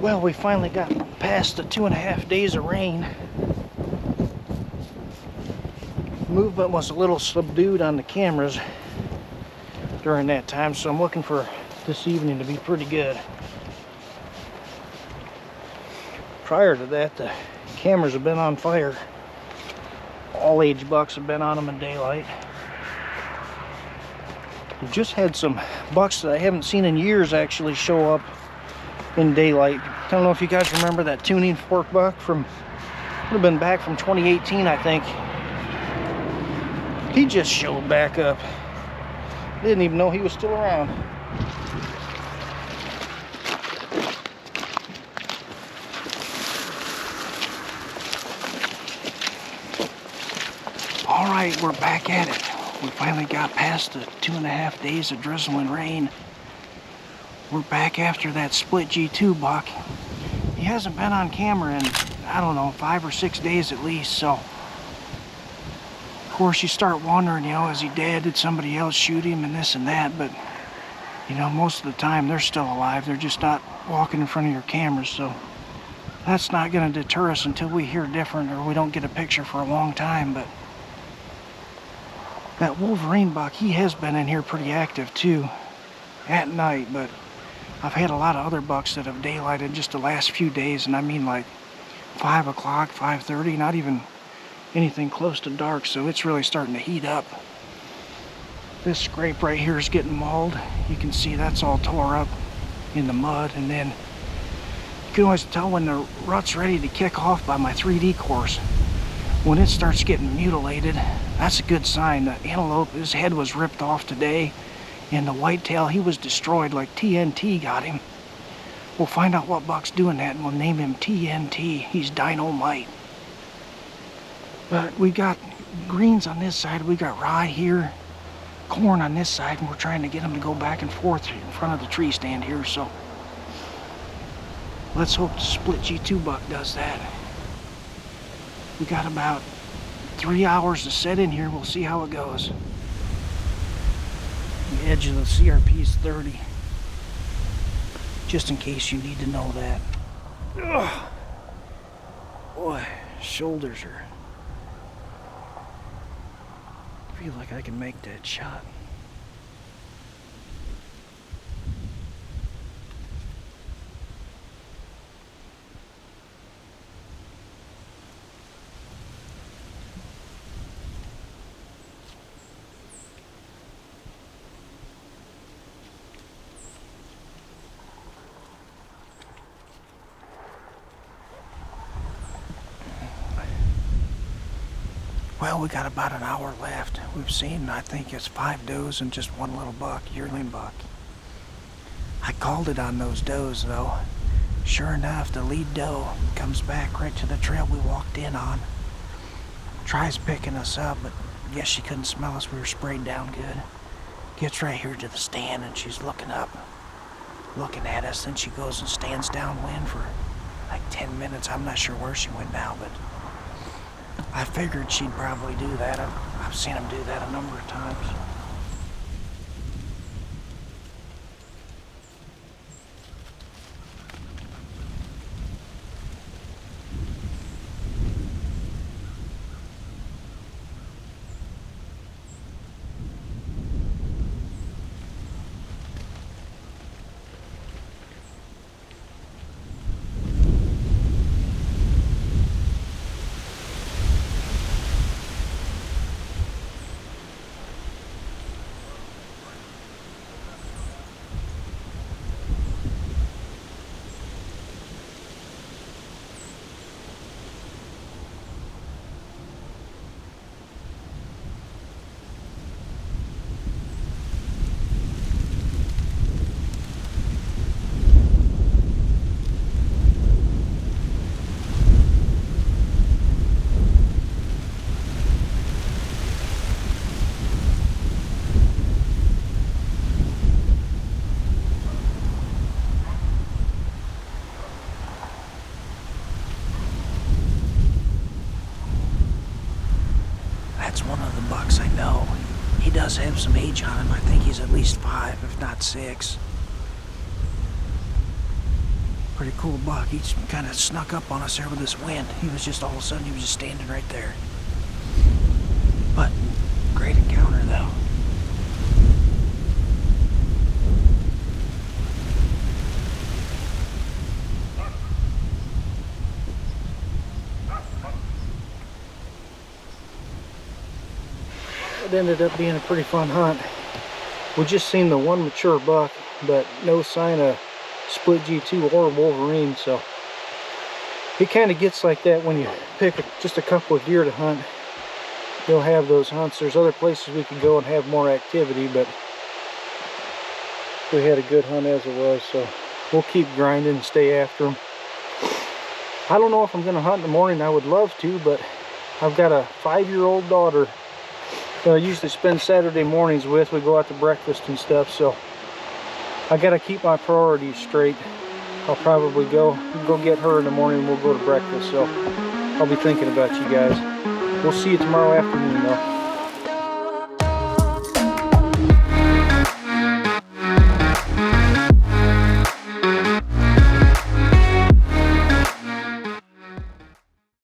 Well, we finally got past the 2.5 days of rain. Movement was a little subdued on the cameras during that time, so I'm looking for this evening to be pretty good. Prior to that, the cameras have been on fire. All age bucks have been on them in daylight. We've just had some bucks that I haven't seen in years actually show up in daylight. I don't know if you guys remember that tuning fork buck from, would have been back from 2018, I think. He just showed back up. Didn't even know he was still around. All right, we're back at it. We finally got past the 2.5 days of drizzle and rain. We're back after that split G2 buck. He hasn't been on camera in, I don't know, 5 or 6 days at least, so. Of course, you start wondering, you know, is he dead? Did somebody else shoot him and this and that? But, you know, most of the time they're still alive. They're just not walking in front of your cameras, so that's not going to deter us until we hear different or we don't get a picture for a long time. But that Wolverine buck, he has been in here pretty active too at night, but I've had a lot of other bucks that have daylighted just the last few days, and I mean like 5 o'clock, 5:30, not even anything close to dark, so it's really starting to heat up. This scrape right here is getting mauled. You can see that's all tore up in the mud, and then you can always tell when the rut's ready to kick off by my 3D course. When it starts getting mutilated, that's a good sign. The antelope, his head was ripped off today, and the whitetail, he was destroyed like TNT got him. We'll find out what buck's doing that, and we'll name him TNT. He's dynamite. But we got greens on this side, we got rye here, corn on this side, and we're trying to get them to go back and forth in front of the tree stand here, so let's hope the split G2 buck does that. We got about 3 hours to set in here. We'll see how it goes. The edge of the CRP is 30. Just in case you need to know that. Ugh. Boy, shoulders are... I feel like I can make that shot. Well, we got about an hour left. We've seen, I think it's 5 does and just 1 little buck, yearling buck. I called it on those does though. Sure enough, the lead doe comes back right to the trail we walked in on. Tries picking us up, but I guess she couldn't smell us. We were sprayed down good. Gets right here to the stand and she's looking up, looking at us. Then she goes and stands downwind for like 10 minutes. I'm not sure where she went now, but I figured she'd probably do that. I've seen them do that a number of times. Does have some age on him. I think he's at least 5, if not 6. Pretty cool buck. He kind of snuck up on us there with this wind. He was just all of a sudden, he was just standing right there. But great encounter though. It ended up being a pretty fun hunt. We just seen the one mature buck, but no sign of split G2 or Wolverine, so it kind of gets like that when you pick just a couple of deer to hunt. You'll have those hunts. There's other places we could go and have more activity, but we had a good hunt as it was, so we'll keep grinding and stay after them. I don't know if I'm going to hunt in the morning. I would love to, but I've got a 5-year-old daughter that I usually spend Saturday mornings with. We go out to breakfast and stuff, so I got to keep my priorities straight. I'll probably go get her in the morning and we'll go to breakfast, so I'll be thinking about you guys. We'll see you tomorrow afternoon though.